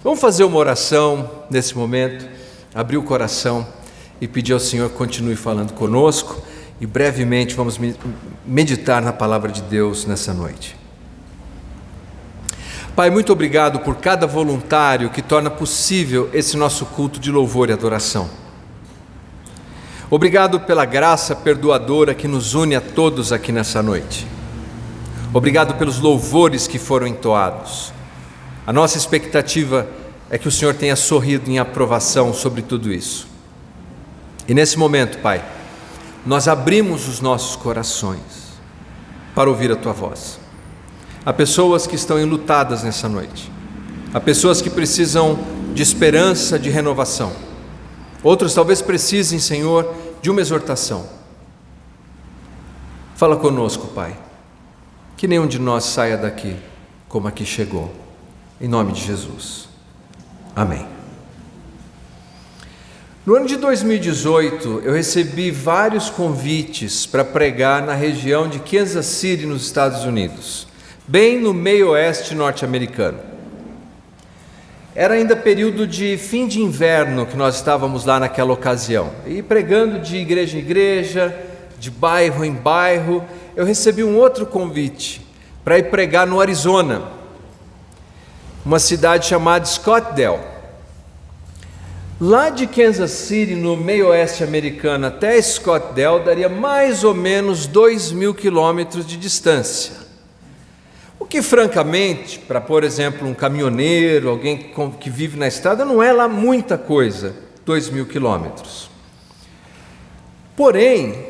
Vamos fazer uma oração nesse momento, abrir o coração e pedir ao Senhor que continue falando conosco, e brevemente vamos meditar na palavra de Deus nessa noite. Pai, muito obrigado por cada voluntário que torna possível esse nosso culto de louvor e adoração. Obrigado pela graça perdoadora que nos une a todos aqui nessa noite. Obrigado pelos louvores que foram entoados. A nossa expectativa é que o Senhor tenha sorrido em aprovação sobre tudo isso. E nesse momento, Pai, nós abrimos os nossos corações para ouvir a Tua voz. Há pessoas que estão enlutadas nessa noite. Há pessoas que precisam de esperança, de renovação. Outros talvez precisem, Senhor, de uma exortação. Fala conosco, Pai. Que nenhum de nós saia daqui como aqui chegou. Em nome de Jesus. Amém. No ano de 2018, eu recebi vários convites para pregar na região de Kansas City, nos Estados Unidos, bem no meio oeste norte-americano. Era ainda período de fim de inverno que nós estávamos lá naquela ocasião. E pregando de igreja em igreja, de bairro em bairro, eu recebi um outro convite para ir pregar no Arizona, uma cidade chamada Scottsdale. Lá de Kansas City, no meio oeste americano, até Scottsdale, daria mais ou menos 2.000 quilômetros de distância. O que, francamente, para, por exemplo, um caminhoneiro, alguém que vive na estrada, não é lá muita coisa, 2.000 quilômetros. Porém,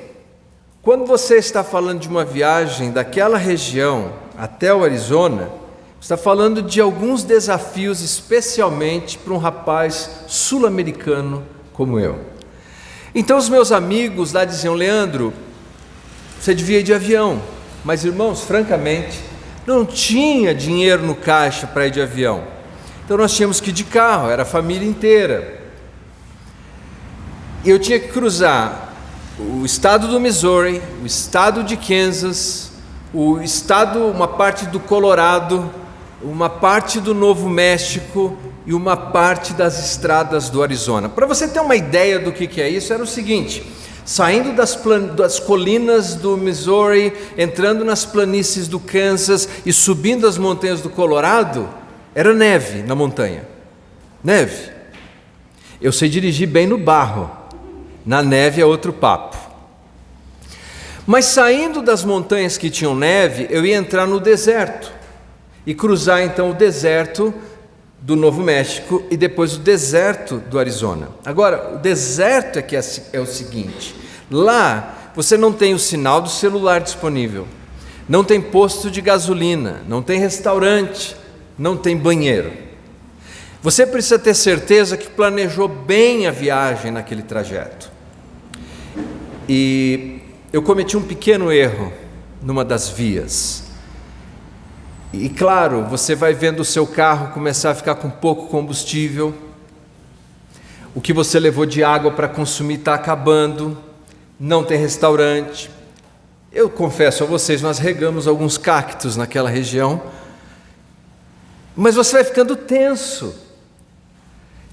quando você está falando de uma viagem daquela região até o Arizona, está falando de alguns desafios, especialmente para um rapaz sul-americano como eu. Então os meus amigos lá diziam: Leandro, você devia ir de avião. Mas, irmãos, francamente, não tinha dinheiro no caixa para ir de avião. Então nós tínhamos que ir de carro, era a família inteira. E eu tinha que cruzar o estado do Missouri, o estado de Kansas, uma parte do Colorado, uma parte do Novo México e uma parte das estradas do Arizona. Para você ter uma ideia do que é isso, era o seguinte: saindo das colinas do Missouri, entrando nas planícies do Kansas e subindo as montanhas do Colorado, era neve na montanha. Neve. Eu sei dirigir bem no barro, na neve é outro papo. Mas saindo das montanhas que tinham neve, eu ia entrar no deserto e cruzar então o deserto do Novo México e depois o deserto do Arizona. Agora, o deserto é o seguinte: lá você não tem o sinal do celular disponível, não tem posto de gasolina, não tem restaurante, não tem banheiro. Você precisa ter certeza que planejou bem a viagem naquele trajeto. E eu cometi um pequeno erro numa das vias. E claro, você vai vendo o seu carro começar a ficar com pouco combustível, o que você levou de água para consumir está acabando, não tem restaurante. Eu confesso a vocês, nós regamos alguns cactos naquela região, mas você vai ficando tenso,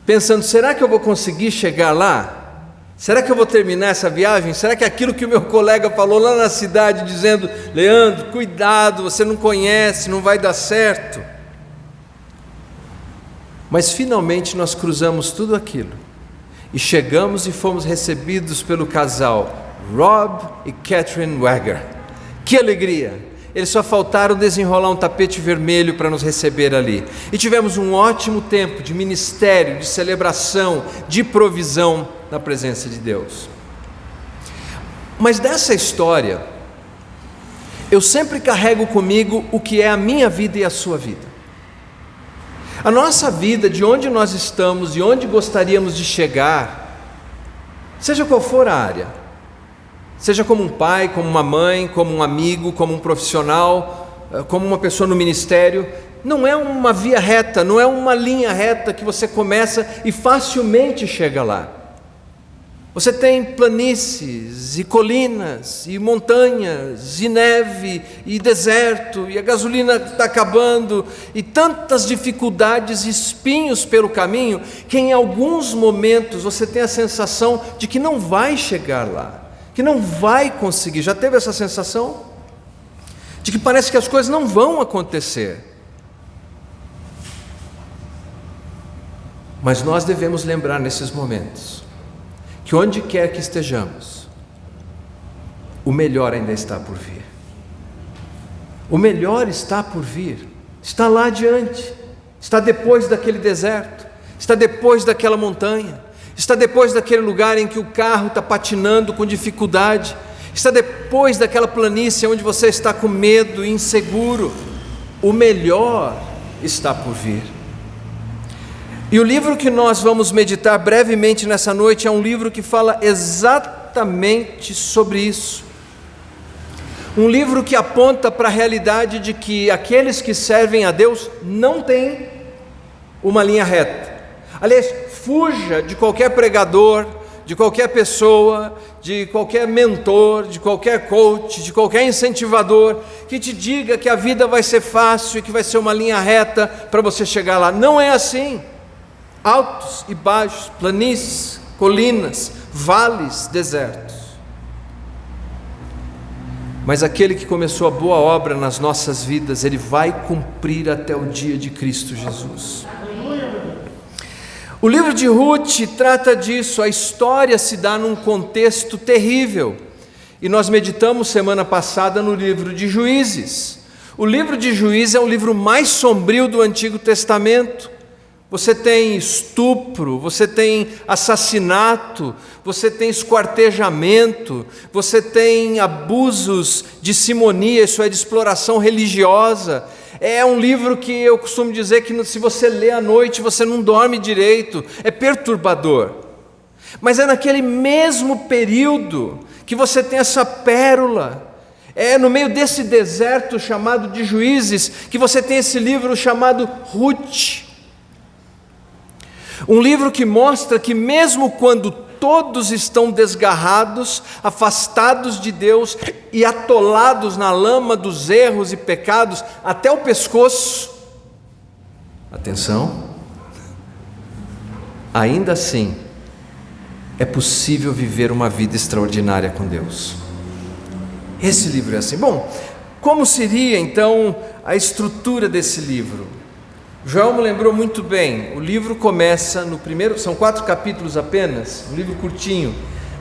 pensando: será que eu vou conseguir chegar lá? Será que eu vou terminar essa viagem? Será que aquilo que o meu colega falou lá na cidade, dizendo: Leandro, cuidado, você não conhece, não vai dar certo? Mas finalmente nós cruzamos tudo aquilo e chegamos e fomos recebidos pelo casal Rob e Catherine Wagger. Que alegria! Eles só faltaram desenrolar um tapete vermelho para nos receber ali. E tivemos um ótimo tempo de ministério, de celebração, de provisão na presença de Deus. Mas dessa história, eu sempre carrego comigo o que é a minha vida e a sua vida. A nossa vida, de onde nós estamos e onde gostaríamos de chegar, seja qual for a área, seja como um pai, como uma mãe, como um amigo, como um profissional, como uma pessoa no ministério, não é uma via reta, não é uma linha reta que você começa e facilmente chega lá. Você tem planícies e colinas e montanhas e neve e deserto, e a gasolina está acabando, e tantas dificuldades e espinhos pelo caminho, que em alguns momentos você tem a sensação de que não vai chegar lá, que não vai conseguir. Já teve essa sensação? De que parece que as coisas não vão acontecer. Mas nós devemos lembrar nesses momentos que onde quer que estejamos, o melhor ainda está por vir. O melhor está por vir, está lá adiante, está depois daquele deserto, está depois daquela montanha, está depois daquele lugar em que o carro está patinando com dificuldade, está depois daquela planície onde você está com medo e inseguro. O melhor está por vir. E o livro que nós vamos meditar brevemente nessa noite é um livro que fala exatamente sobre isso. Um livro que aponta para a realidade de que aqueles que servem a Deus não têm uma linha reta. Aliás, fuja de qualquer pregador, de qualquer pessoa, de qualquer mentor, de qualquer coach, de qualquer incentivador que te diga que a vida vai ser fácil e que vai ser uma linha reta para você chegar lá. Não é assim. Altos e baixos, planícies, colinas, vales, desertos. Mas aquele que começou a boa obra nas nossas vidas, ele vai cumprir até o dia de Cristo Jesus. O livro de Ruth trata disso. A história se dá num contexto terrível, e nós meditamos semana passada no livro de Juízes. O livro de Juízes é o livro mais sombrio do Antigo Testamento. Você tem estupro, você tem assassinato, você tem esquartejamento, você tem abusos de simonia, isso é, de exploração religiosa. É um livro que eu costumo dizer que se você lê à noite você não dorme direito, é perturbador. Mas é naquele mesmo período que você tem essa pérola. É no meio desse deserto chamado de Juízes que você tem esse livro chamado Ruth. Um livro que mostra que mesmo quando todos estão desgarrados, afastados de Deus e atolados na lama dos erros e pecados até o pescoço, atenção, ainda assim é possível viver uma vida extraordinária com Deus. Esse livro é assim. Bom, como seria então a estrutura desse livro? João me lembrou muito bem. O livro começa no primeiro, são 4 capítulos apenas, um livro curtinho,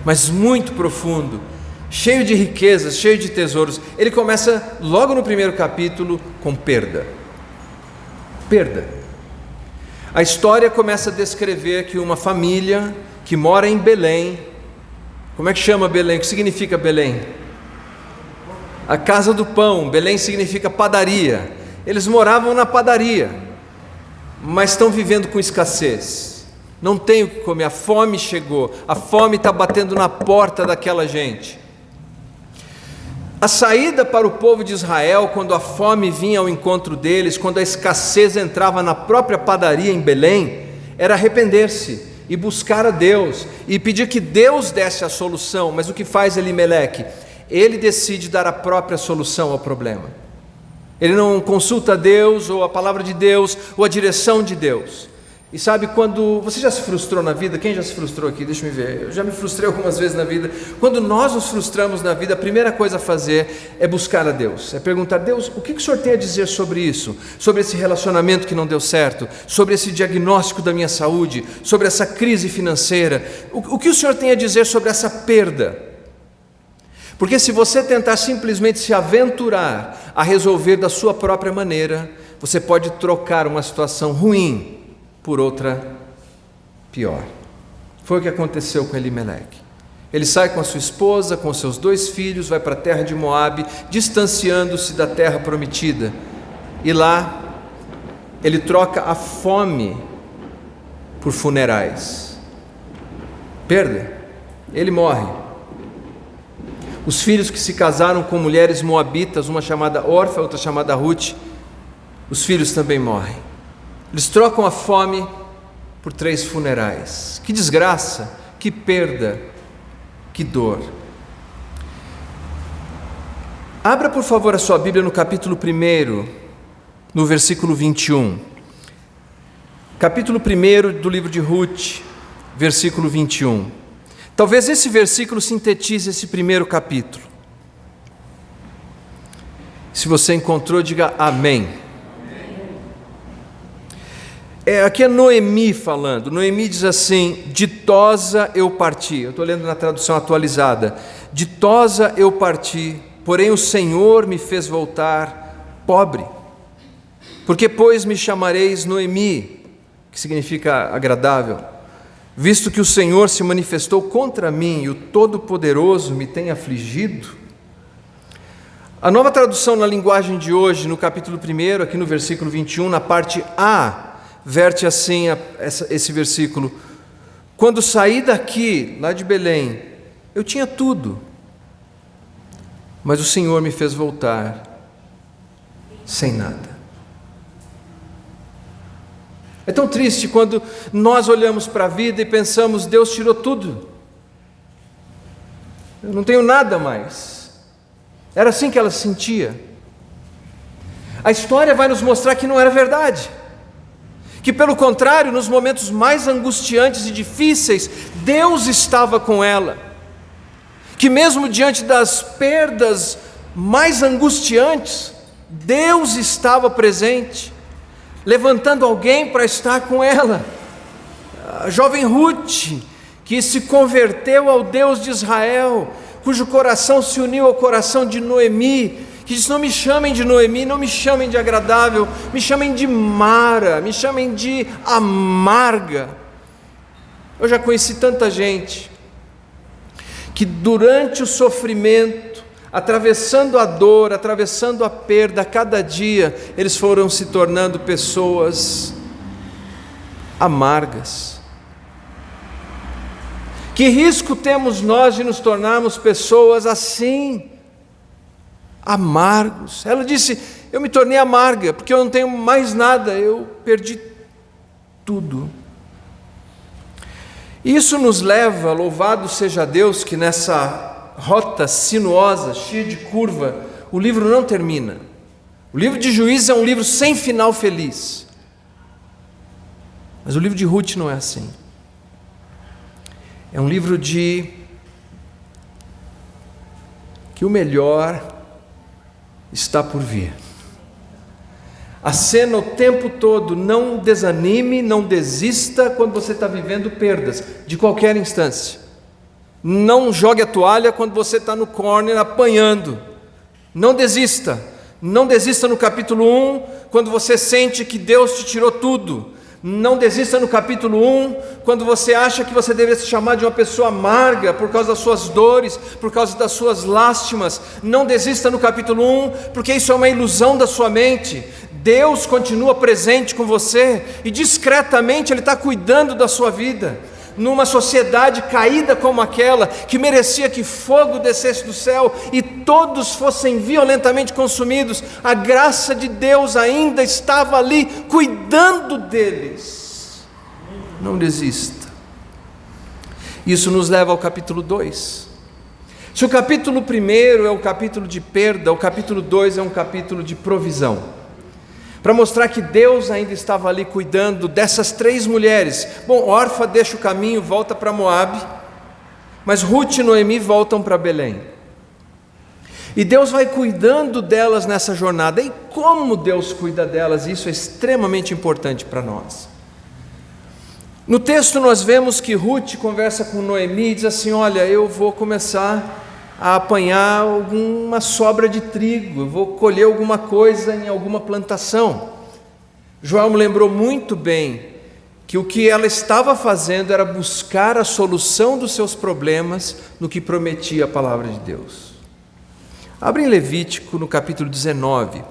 mas muito profundo, cheio de riquezas, cheio de tesouros. Ele começa logo no primeiro capítulo com perda. Perda. A história começa a descrever que uma família que mora em Belém. Como é que chama Belém? O que significa Belém? A casa do pão. Belém significa padaria. Eles moravam na padaria, mas estão vivendo com escassez, não tem o que comer, a fome chegou, a fome está batendo na porta daquela gente. A saída para o povo de Israel, quando a fome vinha ao encontro deles, quando a escassez entrava na própria padaria em Belém, era arrepender-se e buscar a Deus, e pedir que Deus desse a solução. Mas o que faz Elimeleque? Ele decide dar a própria solução ao problema. Ele não consulta Deus, ou a palavra de Deus, ou a direção de Deus. E sabe, quando você já se frustrou na vida? Quem já se frustrou aqui? Deixa eu ver. Eu já me frustrei algumas vezes na vida. Quando nós nos frustramos na vida, a primeira coisa a fazer é buscar a Deus. É perguntar: Deus, o que o Senhor tem a dizer sobre isso? Sobre esse relacionamento que não deu certo? Sobre esse diagnóstico da minha saúde? Sobre essa crise financeira? O que o Senhor tem a dizer sobre essa perda? Porque se você tentar simplesmente se aventurar a resolver da sua própria maneira, você pode trocar uma situação ruim por outra pior. Foi o que aconteceu com Elimeleque. Ele sai com a sua esposa, com seus 2 filhos, vai para a terra de Moabe, distanciando-se da terra prometida. E lá ele troca a fome por funerais. Perda. Ele morre. Os filhos que se casaram com mulheres moabitas, uma chamada Orfa, outra chamada Ruth, os filhos também morrem. Eles trocam a fome por 3 funerais. Que desgraça, que perda, Que dor. Abra, por favor, a sua Bíblia no capítulo 1, no versículo 21. Capítulo 1 do livro de Ruth, versículo 21. Talvez esse versículo sintetize esse primeiro capítulo. Se você encontrou, diga amém. Aqui é Noemi falando. Noemi diz assim: ditosa eu parti. Eu estou lendo na tradução atualizada. Ditosa eu parti, porém o Senhor me fez voltar pobre. Porque, pois, me chamareis Noemi, que significa agradável, visto que o Senhor se manifestou contra mim e o Todo-Poderoso me tem afligido. A nova tradução na linguagem de hoje, no capítulo 1, aqui no versículo 21, na parte A, verte assim esse versículo: quando saí daqui, lá de Belém, eu tinha tudo, mas o Senhor me fez voltar sem nada. É tão triste quando nós olhamos para a vida e pensamos: Deus tirou tudo, eu não tenho nada mais. Era assim que ela se sentia. A história vai nos mostrar que não era verdade, que pelo contrário, nos momentos mais angustiantes e difíceis, Deus estava com ela, que mesmo diante das perdas mais angustiantes, Deus estava presente, levantando alguém para estar com ela. A jovem Ruth, que se converteu ao Deus de Israel, cujo coração se uniu ao coração de Noemi, que diz: não me chamem de Noemi, não me chamem de agradável, me chamem de Mara, me chamem de amarga. Eu já conheci tanta gente que durante o sofrimento, atravessando a dor, atravessando a perda, a cada dia eles foram se tornando pessoas amargas. Que risco temos nós de nos tornarmos pessoas assim, amargos? Ela disse: eu me tornei amarga porque eu não tenho mais nada, eu perdi tudo. Isso nos leva, louvado seja Deus, que nessa rota sinuosa, cheia de curva, o livro não termina. O livro de Juízes é um livro sem final feliz, mas o livro de Ruth não é assim. É um livro que o melhor está por vir. Acena o tempo todo: não desanime, não desista quando você está vivendo perdas, de qualquer instância. Não jogue a toalha quando você está no corner apanhando. Não desista. Não desista no capítulo 1, quando você sente que Deus te tirou tudo. Não desista no capítulo 1, quando você acha que você deveria se chamar de uma pessoa amarga por causa das suas dores, por causa das suas lástimas. Não desista no capítulo 1, porque isso é uma ilusão da sua mente. Deus continua presente com você e discretamente Ele está cuidando da sua vida. Numa sociedade caída como aquela, que merecia que fogo descesse do céu e todos fossem violentamente consumidos, a graça de Deus ainda estava ali cuidando deles. Não desista. Isso nos leva ao capítulo 2. Se o capítulo 1 é o capítulo de perda, o capítulo 2 é um capítulo de provisão, para mostrar que Deus ainda estava ali cuidando dessas 3 mulheres. Bom, Orfa deixa o caminho, volta para Moabe, mas Ruth e Noemi voltam para Belém. E Deus vai cuidando delas nessa jornada. E como Deus cuida delas, isso é extremamente importante para nós. No texto nós vemos que Ruth conversa com Noemi e diz assim: olha, eu vou começar a apanhar alguma sobra de trigo, eu vou colher alguma coisa em alguma plantação. João me lembrou muito bem que o que ela estava fazendo era buscar a solução dos seus problemas no que prometia a palavra de Deus. Abre em Levítico no capítulo 19.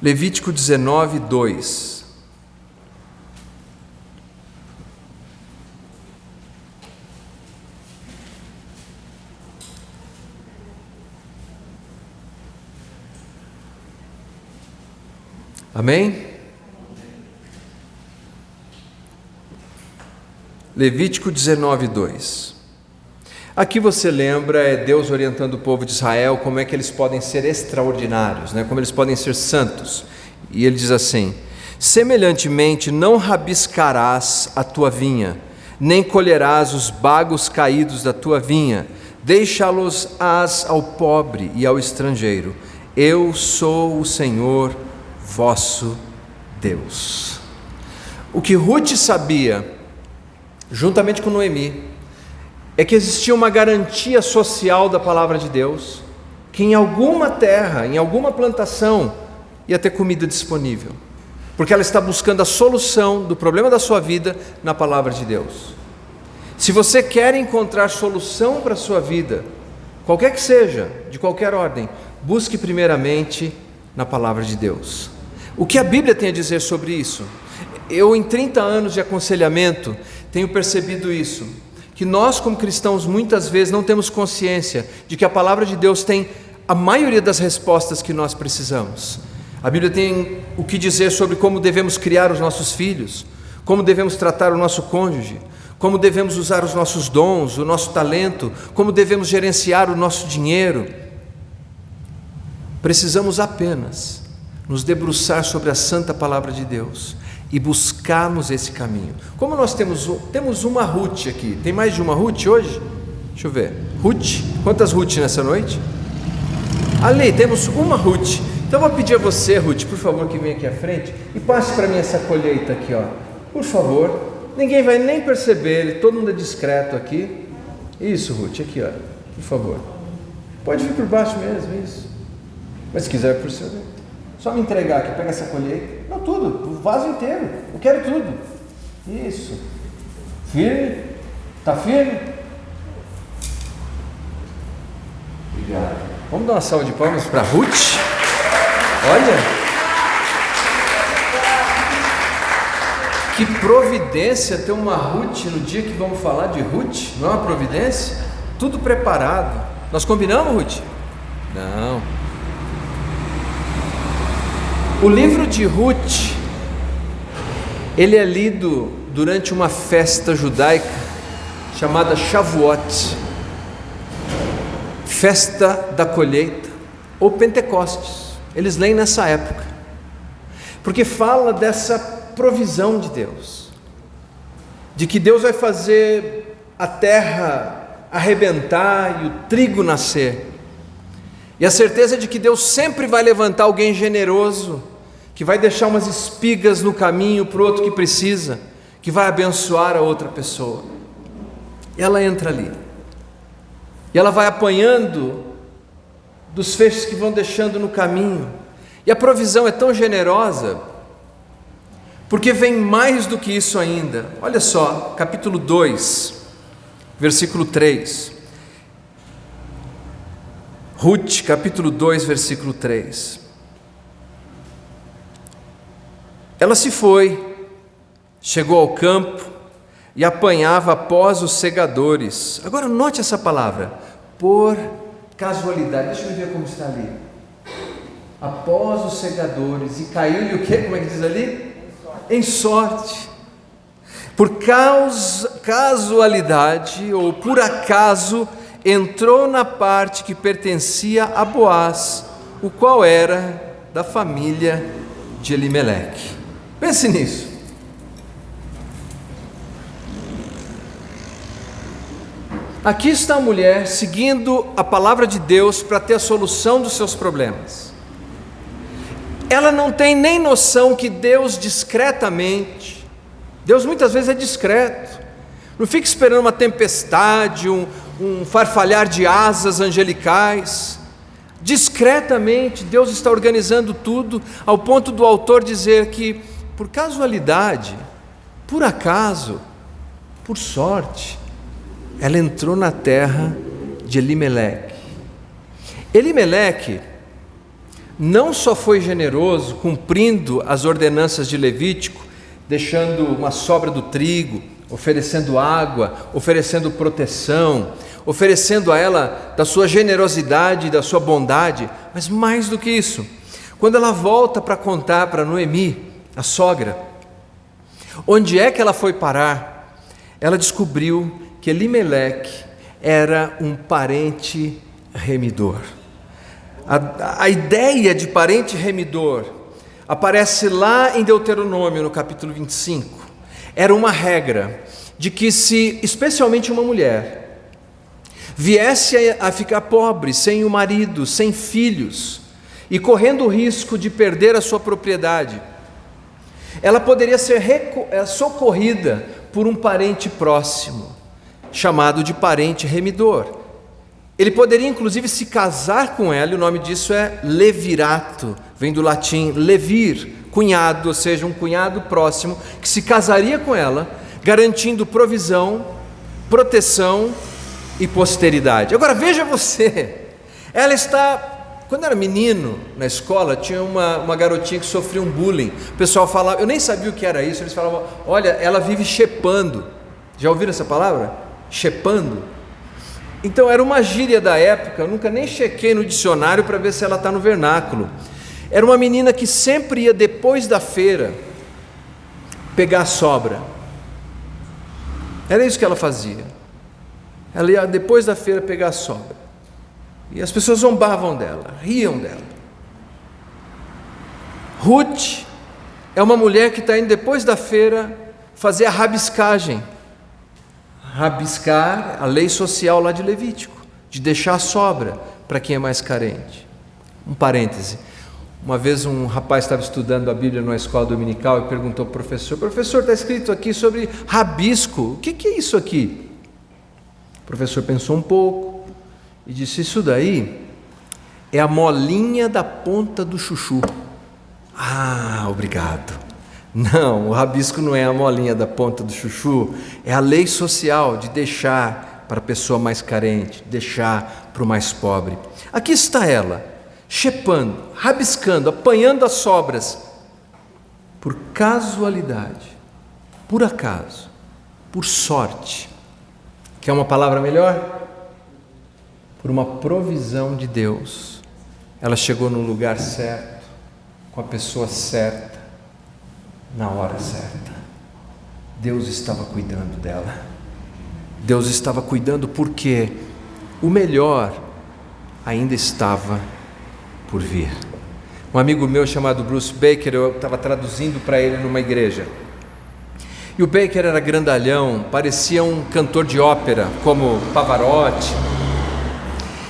Levítico 19, 2. Amém? Levítico 19, 2. Aqui você lembra, é Deus orientando o povo de Israel como é que eles podem ser extraordinários, né? Como eles podem ser santos. E ele diz assim: semelhantemente não rabiscarás a tua vinha, nem colherás os bagos caídos da tua vinha, deixá-los-ás ao pobre e ao estrangeiro. Eu sou o Senhor vosso Deus. O que Ruth sabia, juntamente com Noemi, é que existia uma garantia social da palavra de Deus, que em alguma terra, em alguma plantação, ia ter comida disponível, porque ela está buscando a solução do problema da sua vida na palavra de Deus. Se você quer encontrar solução para a sua vida, qualquer que seja, de qualquer ordem, busque primeiramente na palavra de Deus. O que a Bíblia tem a dizer sobre isso? Eu, em 30 anos de aconselhamento, tenho percebido isso, que nós como cristãos muitas vezes não temos consciência de que a palavra de Deus tem a maioria das respostas que nós precisamos. A Bíblia tem o que dizer sobre como devemos criar os nossos filhos, como devemos tratar o nosso cônjuge, como devemos usar os nossos dons, o nosso talento, como devemos gerenciar o nosso dinheiro. Precisamos apenas nos debruçar sobre a santa palavra de Deus e buscarmos esse caminho. Como nós temos uma Ruth aqui, tem mais de uma Ruth hoje? Deixa eu ver, Ruth, quantas Ruth nessa noite? Ali, temos uma Ruth. Então eu vou pedir a você, Ruth, por favor, que venha aqui à frente e passe para mim essa colheita aqui, ó. Por favor, ninguém vai nem perceber, todo mundo é discreto aqui. Isso, Ruth, aqui, ó, por favor. Pode vir por baixo mesmo, isso. Mas se quiser por cima, só me entregar aqui, pega essa colheita. Não, tudo, o vaso inteiro, eu quero tudo. Isso. Firme? Está firme? Obrigado. Vamos dar uma salva de palmas para Ruth? Olha, que providência ter uma Ruth no dia que vamos falar de Ruth, não é uma providência? Tudo preparado. Nós combinamos, Ruth? Não. O livro de Ruth, ele é lido durante uma festa judaica chamada Shavuot, festa da colheita, ou Pentecostes. Eles leem nessa época, porque fala dessa provisão de Deus, de que Deus vai fazer a terra arrebentar e o trigo nascer, e a certeza de que Deus sempre vai levantar alguém generoso, que vai deixar umas espigas no caminho para o outro que precisa, que vai abençoar a outra pessoa. E ela entra ali, e ela vai apanhando dos feixes que vão deixando no caminho, e a provisão é tão generosa, porque vem mais do que isso ainda. Olha só, capítulo 2, versículo 3, Ruth, capítulo 2, versículo 3. Ela se foi, chegou ao campo e apanhava após os segadores. Agora note essa palavra, por casualidade. Deixa eu ver como está ali. Após os segadores, e caiu-lhe o quê? Como é que diz ali? Em sorte. Por casualidade ou por acaso entrou na parte que pertencia a Boaz, o qual era da família de Elimeleque. Pense nisso. Aqui está a mulher seguindo a palavra de Deus para ter a solução dos seus problemas. Ela não tem nem noção que Deus discretamente, Deus muitas vezes é discreto, não fica esperando uma tempestade, um farfalhar de asas angelicais. Discretamente Deus está organizando tudo, ao ponto do autor dizer que por casualidade, por acaso, por sorte, ela entrou na terra de Elimeleque. Elimeleque não só foi generoso, cumprindo as ordenanças de Levítico, deixando uma sobra do trigo, oferecendo água, oferecendo proteção, oferecendo a ela da sua generosidade, da sua bondade, mas mais do que isso, quando ela volta para contar para Noemi, a sogra, onde é que ela foi parar, ela descobriu que Elimeleque era um parente remidor. A ideia de parente remidor aparece lá em Deuteronômio, no capítulo 25. Era uma regra de que se, especialmente uma mulher, viesse a ficar pobre, sem o marido, sem filhos, e correndo o risco de perder a sua propriedade, ela poderia ser socorrida por um parente próximo, chamado de parente remidor. Ele poderia inclusive se casar com ela, e o nome disso é levirato, vem do latim levir, cunhado, ou seja, um cunhado próximo, que se casaria com ela, garantindo provisão, proteção e posteridade. Agora veja você, ela está... Quando eu era menino, na escola, tinha uma garotinha que sofria um bullying. O pessoal falava, eu nem sabia o que era isso, eles falavam, olha, ela vive chepando. Já ouviram essa palavra? Chepando? Então era uma gíria da época, eu nunca nem chequei no dicionário para ver se ela está no vernáculo. Era uma menina que sempre ia depois da feira pegar a sobra. Era isso que ela fazia. Ela ia depois da feira pegar a sobra. E as pessoas zombavam dela, riam dela. Ruth é uma mulher que está indo depois da feira fazer a rabiscagem. Rabiscar a lei social lá de Levítico, de deixar a sobra para quem é mais carente. Um parêntese. Uma vez um rapaz estava estudando a Bíblia numa escola dominical e perguntou ao professor, professor, está escrito aqui sobre rabisco, o que é isso aqui? O professor pensou um pouco e disse, isso daí é a molinha da ponta do chuchu. Ah, obrigado. Não, o rabisco não é a molinha da ponta do chuchu, é a lei social de deixar para a pessoa mais carente, deixar para o mais pobre. Aqui está ela, chepando, rabiscando, apanhando as sobras, por casualidade, por acaso, por sorte, que é uma palavra melhor? Por uma provisão de Deus, ela chegou no lugar certo, com a pessoa certa, na hora certa. Deus estava cuidando dela. Deus estava cuidando porque o melhor ainda estava por vir. Um amigo meu chamado Bruce Baker, eu estava traduzindo para ele numa igreja. E o Baker era grandalhão, parecia um cantor de ópera, como Pavarotti.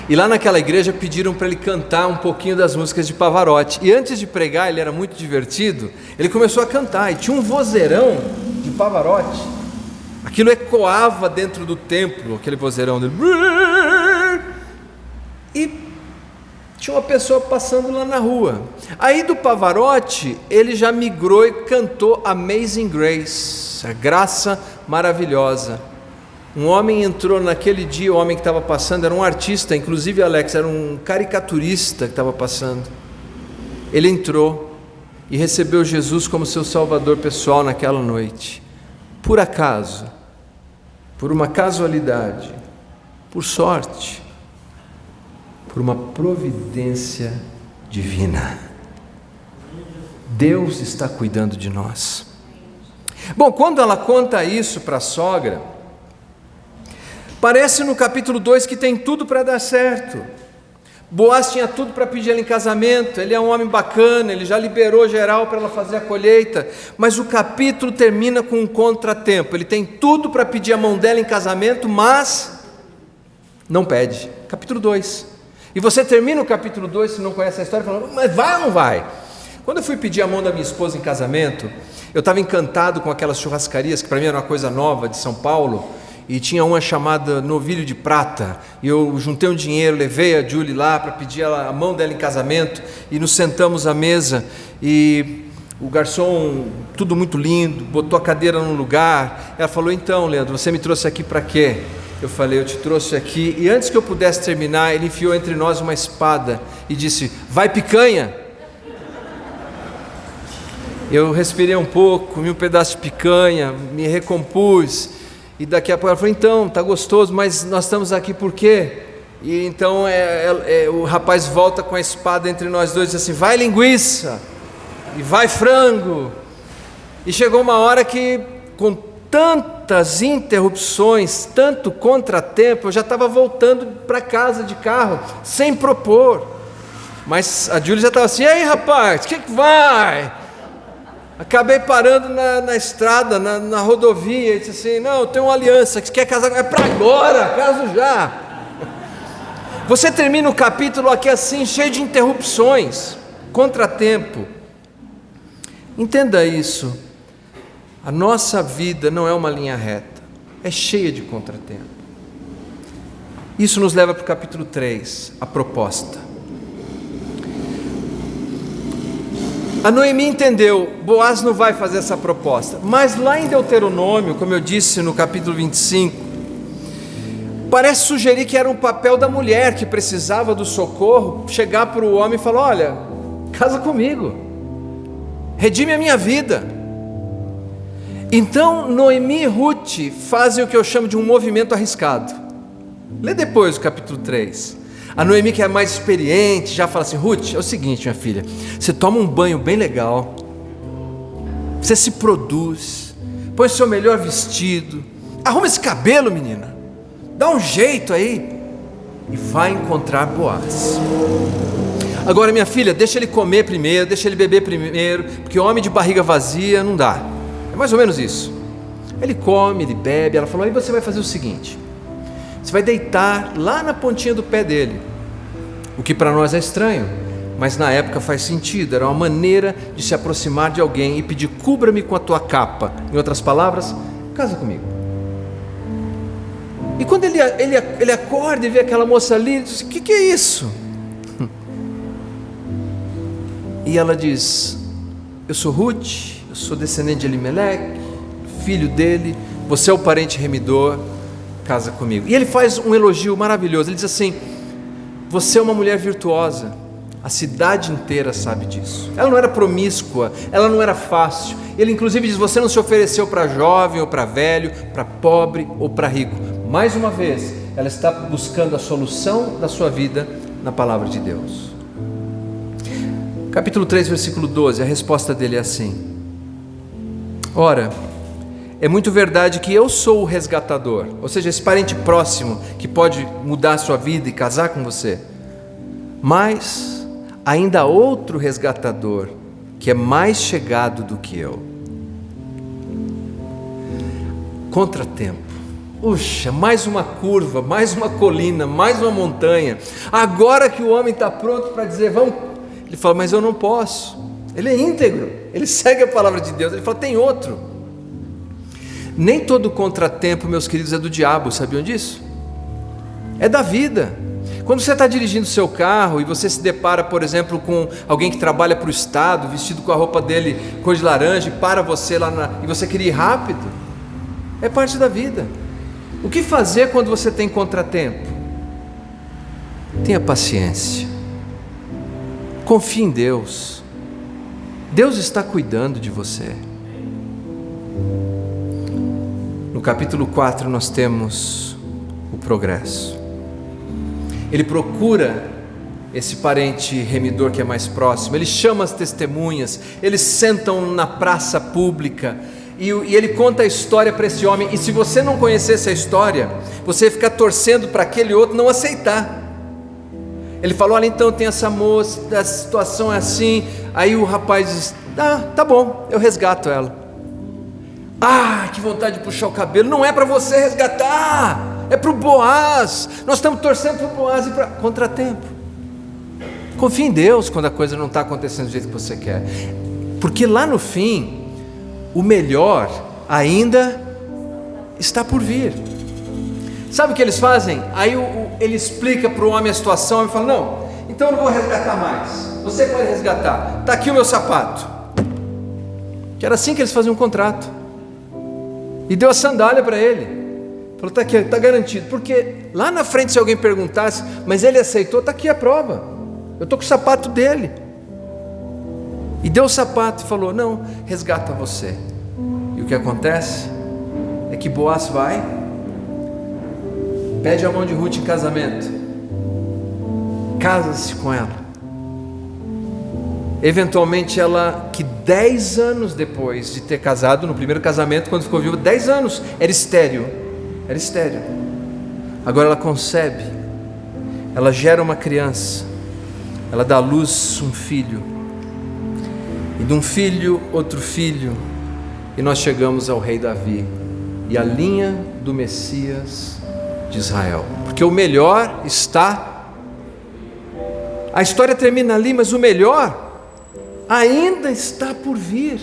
E lá naquela igreja pediram para ele cantar um pouquinho das músicas de Pavarotti. E antes de pregar, ele era muito divertido, ele começou a cantar. E tinha um vozeirão de Pavarotti. Aquilo ecoava dentro do templo, aquele vozeirão dele. E tinha uma pessoa passando lá na rua. Aí do Pavarotti, ele já migrou e cantou Amazing Grace, a graça maravilhosa. Um homem entrou naquele dia, o homem que estava passando era um artista, inclusive Alex, era um caricaturista que estava passando. Ele entrou e recebeu Jesus como seu salvador pessoal naquela noite. Por acaso, por uma casualidade, por sorte, por uma providência divina. Deus está cuidando de nós. Bom, quando ela conta isso para a sogra, parece no capítulo 2 que tem tudo para dar certo. Boaz tinha tudo para pedir ela em casamento, ele é um homem bacana, ele já liberou geral para ela fazer a colheita, mas o capítulo termina com um contratempo. Ele tem tudo para pedir a mão dela em casamento, mas não pede. Capítulo 2. E você termina o capítulo 2, se não conhece a história, falando, mas vai ou não vai? Quando eu fui pedir a mão da minha esposa em casamento, eu estava encantado com aquelas churrascarias, que para mim era uma coisa nova, de São Paulo, e tinha uma chamada Novilho de Prata, e eu juntei um dinheiro, levei a Julie lá para pedir a mão dela em casamento, e nos sentamos à mesa, e o garçom, tudo muito lindo, botou a cadeira no lugar. Ela falou, então Leandro, você me trouxe aqui para quê? Eu falei, eu te trouxe aqui, e antes que eu pudesse terminar, ele enfiou entre nós uma espada, e disse, vai picanha? Eu respirei um pouco, comi um pedaço de picanha, me recompus, e daqui a pouco ela falou, então, está gostoso, mas nós estamos aqui por quê? E então o rapaz volta com a espada entre nós dois e diz assim, vai linguiça, e vai frango. E chegou uma hora que, com tantas interrupções, tanto contratempo, eu já estava voltando para casa de carro, sem propor. Mas a Júlia já estava assim: e aí, rapaz, o que vai? Acabei parando na estrada, na rodovia, e disse assim: não, eu tenho uma aliança, que você quer casar? É para agora, caso já. Você termina o capítulo aqui assim, cheio de interrupções, contratempo. Entenda isso, a nossa vida não é uma linha reta, é cheia de contratempo. Isso nos leva para o capítulo 3, a proposta. A Noemi entendeu, Boaz não vai fazer essa proposta, mas lá em Deuteronômio, como eu disse no capítulo 25, parece sugerir que era um papel da mulher que precisava do socorro, chegar para o homem e falar: olha, casa comigo, redime a minha vida. Então Noemi e Ruth fazem o que eu chamo de um movimento arriscado. Lê depois o capítulo 3. A Noemi, que é mais experiente, já fala assim: Ruth, é o seguinte, minha filha, você toma um banho bem legal, você se produz, põe seu melhor vestido, arruma esse cabelo, menina, dá um jeito aí e vai encontrar Boaz. Agora, minha filha, deixa ele comer primeiro, deixa ele beber primeiro, porque homem de barriga vazia não dá. É mais ou menos isso. Ele come, ele bebe. Ela falou: aí você vai fazer o seguinte, você vai deitar lá na pontinha do pé dele. O que para nós é estranho, mas na época faz sentido. Era uma maneira de se aproximar de alguém e pedir: cubra-me com a tua capa. Em outras palavras, casa comigo. E quando ele acorda e vê aquela moça ali, ele diz: o que é isso? E ela diz: eu sou Ruth, eu sou descendente de Elimeleque, filho dele, você é o parente remidor, casa comigo. E ele faz um elogio maravilhoso, ele diz assim: você é uma mulher virtuosa, a cidade inteira sabe disso. Ela não era promíscua, ela não era fácil. Ele inclusive diz: você não se ofereceu para jovem ou para velho, para pobre ou para rico. Mais uma vez, ela está buscando a solução da sua vida na palavra de Deus. Capítulo 3, versículo 12, a resposta dele é assim: ora, é muito verdade que eu sou o resgatador, ou seja, esse parente próximo que pode mudar a sua vida e casar com você, mas ainda há outro resgatador que é mais chegado do que eu. Contratempo. Puxa, mais uma curva, mais uma colina, mais uma montanha. Agora que o homem está pronto para dizer: vamos. Ele fala: mas eu não posso. Ele é íntegro, ele segue a palavra de Deus. Ele fala: tem outro. Nem todo contratempo, meus queridos, é do diabo, sabiam disso? É da vida. Quando você está dirigindo o seu carro e você se depara, por exemplo, com alguém que trabalha para o Estado, vestido com a roupa dele cor de laranja, e para você lá e você queria ir rápido, é parte da vida. O que fazer quando você tem contratempo? Tenha paciência, confie em Deus. Deus está cuidando de você. No capítulo 4 nós temos o progresso. Ele procura esse parente remidor que é mais próximo, ele chama as testemunhas, eles sentam na praça pública e ele conta a história para esse homem. E se você não conhecesse a história, você ia ficar torcendo para aquele outro não aceitar. Ele falou: olha, então tem essa moça, a situação é assim. Aí o rapaz diz: tá bom, eu resgato ela. Que vontade de puxar o cabelo. Não é para você resgatar, é para o Boaz. Nós estamos torcendo para o Boaz e para contratempo. Confie em Deus quando a coisa não está acontecendo do jeito que você quer, porque lá no fim o melhor ainda está por vir. Sabe o que eles fazem? Aí ele explica para o homem a situação e fala: não, então eu não vou resgatar mais, você pode resgatar, está aqui o meu sapato. Que era assim que eles faziam um contrato. E deu a sandália para ele, falou: está aqui, está garantido. Porque lá na frente, se alguém perguntasse, mas ele aceitou, está aqui a prova, eu estou com o sapato dele. E deu o sapato e falou: não, resgata você. E o que acontece é que Boaz vai, pede a mão de Ruth em casamento, casa-se com ela. Eventualmente ela, que 10 anos depois de ter casado, no primeiro casamento, quando ficou viúva, 10 anos, era estéril. Agora ela concebe, ela gera uma criança, ela dá à luz um filho, e de um filho, outro filho, e nós chegamos ao rei Davi, e a linha do Messias de Israel, porque o melhor está, a história termina ali, mas o melhor ainda está por vir.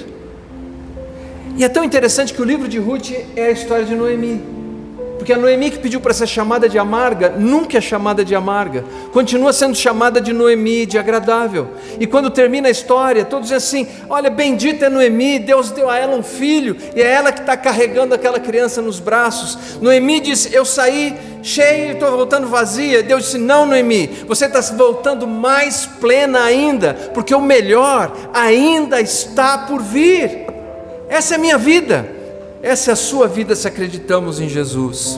E é tão interessante que o livro de Ruth é a história de Noemi, porque a Noemi que pediu para ser chamada de amarga, nunca é chamada de amarga, continua sendo chamada de Noemi, de agradável. E quando termina a história, todos dizem assim: olha, bendita é Noemi, Deus deu a ela um filho, e é ela que está carregando aquela criança nos braços. Noemi disse: eu saí cheia e estou voltando vazia. Deus disse: não, Noemi, você está voltando mais plena ainda, porque o melhor ainda está por vir. Essa é a minha vida, essa é a sua vida, se acreditamos em Jesus.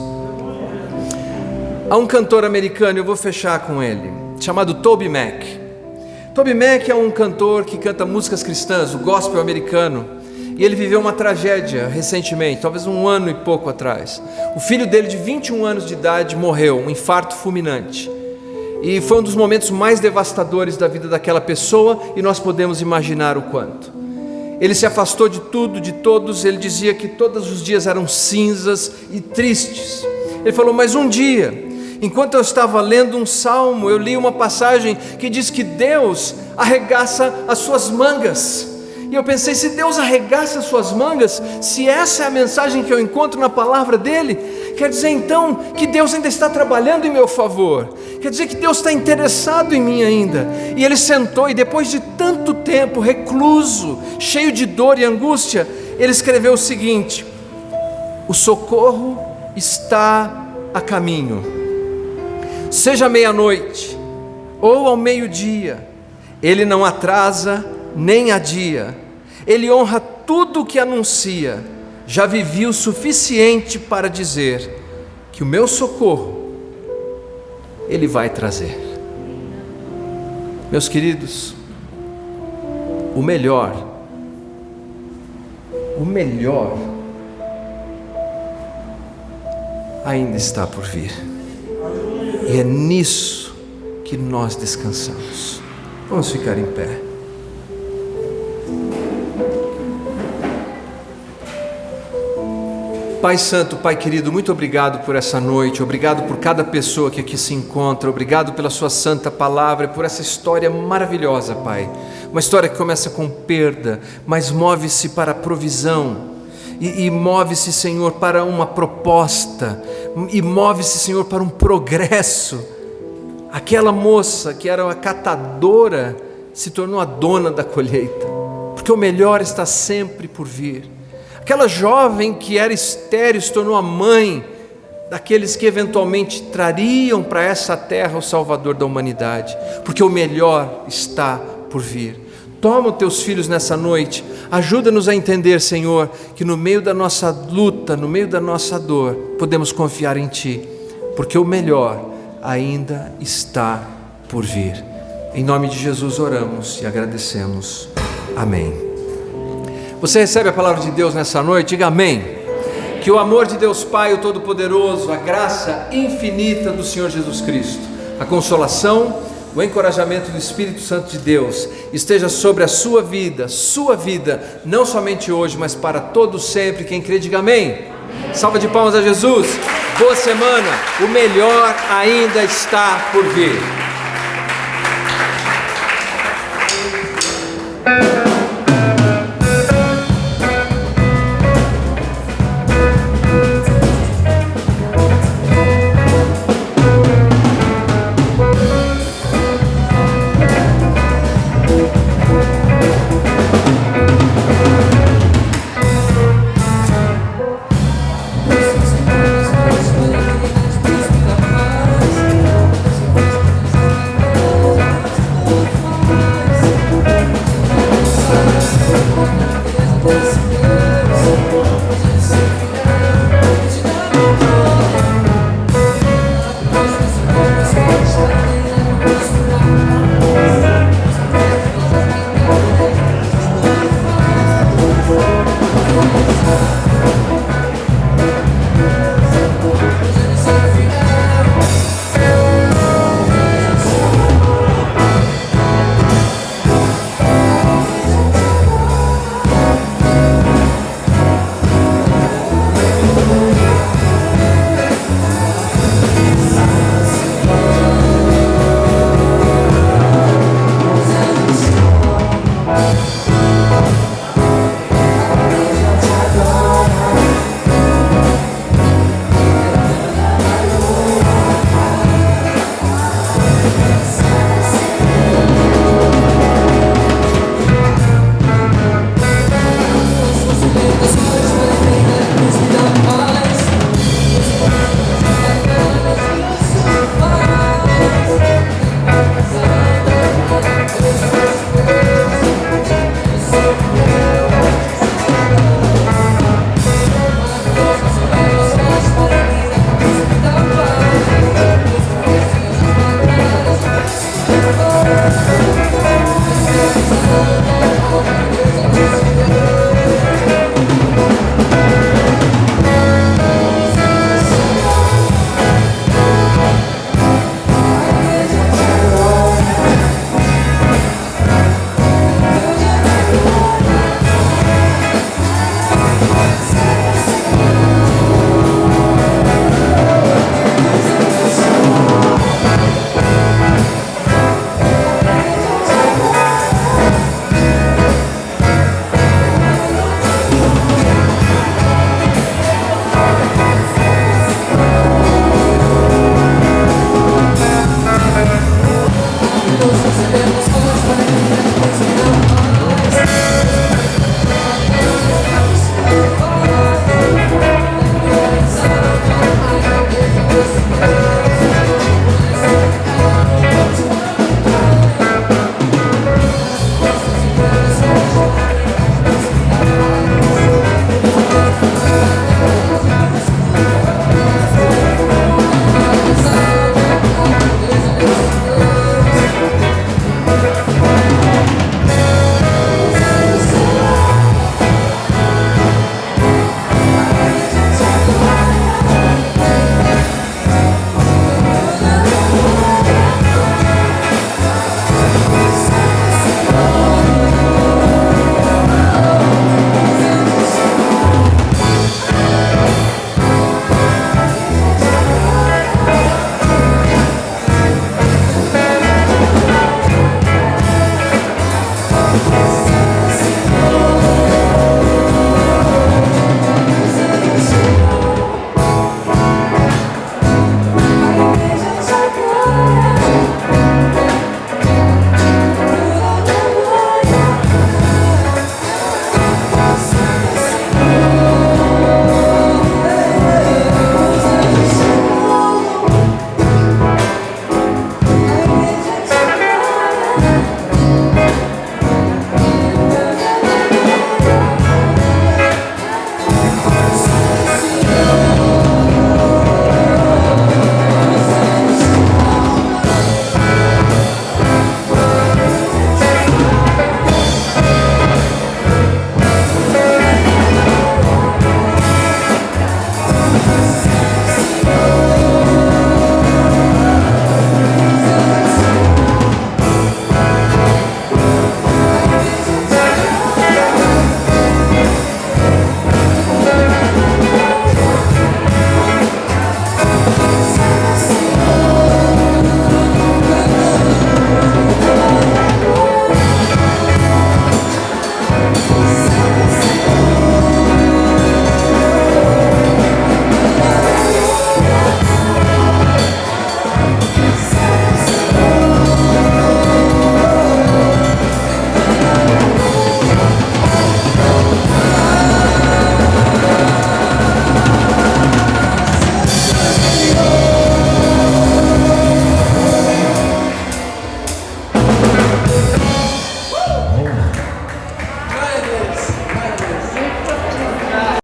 Há um cantor americano, eu vou fechar com ele, chamado TobyMac. TobyMac é um cantor que canta músicas cristãs, o gospel americano, e ele viveu uma tragédia recentemente, talvez um ano e pouco atrás. O filho dele, de 21 anos de idade, morreu, um infarto fulminante, e foi um dos momentos mais devastadores da vida daquela pessoa, e nós podemos imaginar o quanto. Ele se afastou de tudo, de todos. Ele dizia que todos os dias eram cinzas e tristes. Ele falou: mas um dia, enquanto eu estava lendo um salmo, eu li uma passagem que diz que Deus arregaça as suas mangas. E eu pensei: se Deus arregaça as suas mangas, se essa é a mensagem que eu encontro na palavra dele, quer dizer então que Deus ainda está trabalhando em meu favor, quer dizer que Deus está interessado em mim ainda. E ele sentou, e depois de tanto tempo recluso, cheio de dor e angústia, ele escreveu o seguinte: o socorro está a caminho, seja meia-noite ou ao meio-dia, ele não atrasa nem adia, ele honra tudo o que anuncia. Já vivi o suficiente para dizer que o meu socorro ele vai trazer. Meus queridos, o melhor ainda está por vir, e é nisso que nós descansamos. Vamos ficar em pé. Pai Santo, Pai querido, muito obrigado por essa noite, obrigado por cada pessoa que aqui se encontra, obrigado pela sua santa palavra e por essa história maravilhosa, Pai. Uma história que começa com perda, mas move-se para a provisão, e move-se, Senhor, para uma proposta, e move-se, Senhor, para um progresso. Aquela moça que era a catadora se tornou a dona da colheita, porque o melhor está sempre por vir. Aquela jovem que era estéril se tornou a mãe daqueles que eventualmente trariam para essa terra o Salvador da humanidade, porque o melhor está por vir. Toma os teus filhos nessa noite, ajuda-nos a entender, Senhor, que no meio da nossa luta, no meio da nossa dor, podemos confiar em Ti, porque o melhor ainda está por vir. Em nome de Jesus oramos e agradecemos. Amém. Você recebe a palavra de Deus nessa noite? Diga amém. Que o amor de Deus Pai, o Todo-Poderoso, a graça infinita do Senhor Jesus Cristo, a consolação, o encorajamento do Espírito Santo de Deus esteja sobre a sua vida, não somente hoje, mas para todo sempre. Quem crê, diga amém. Salva de palmas a Jesus. Boa semana. O melhor ainda está por vir. Deus,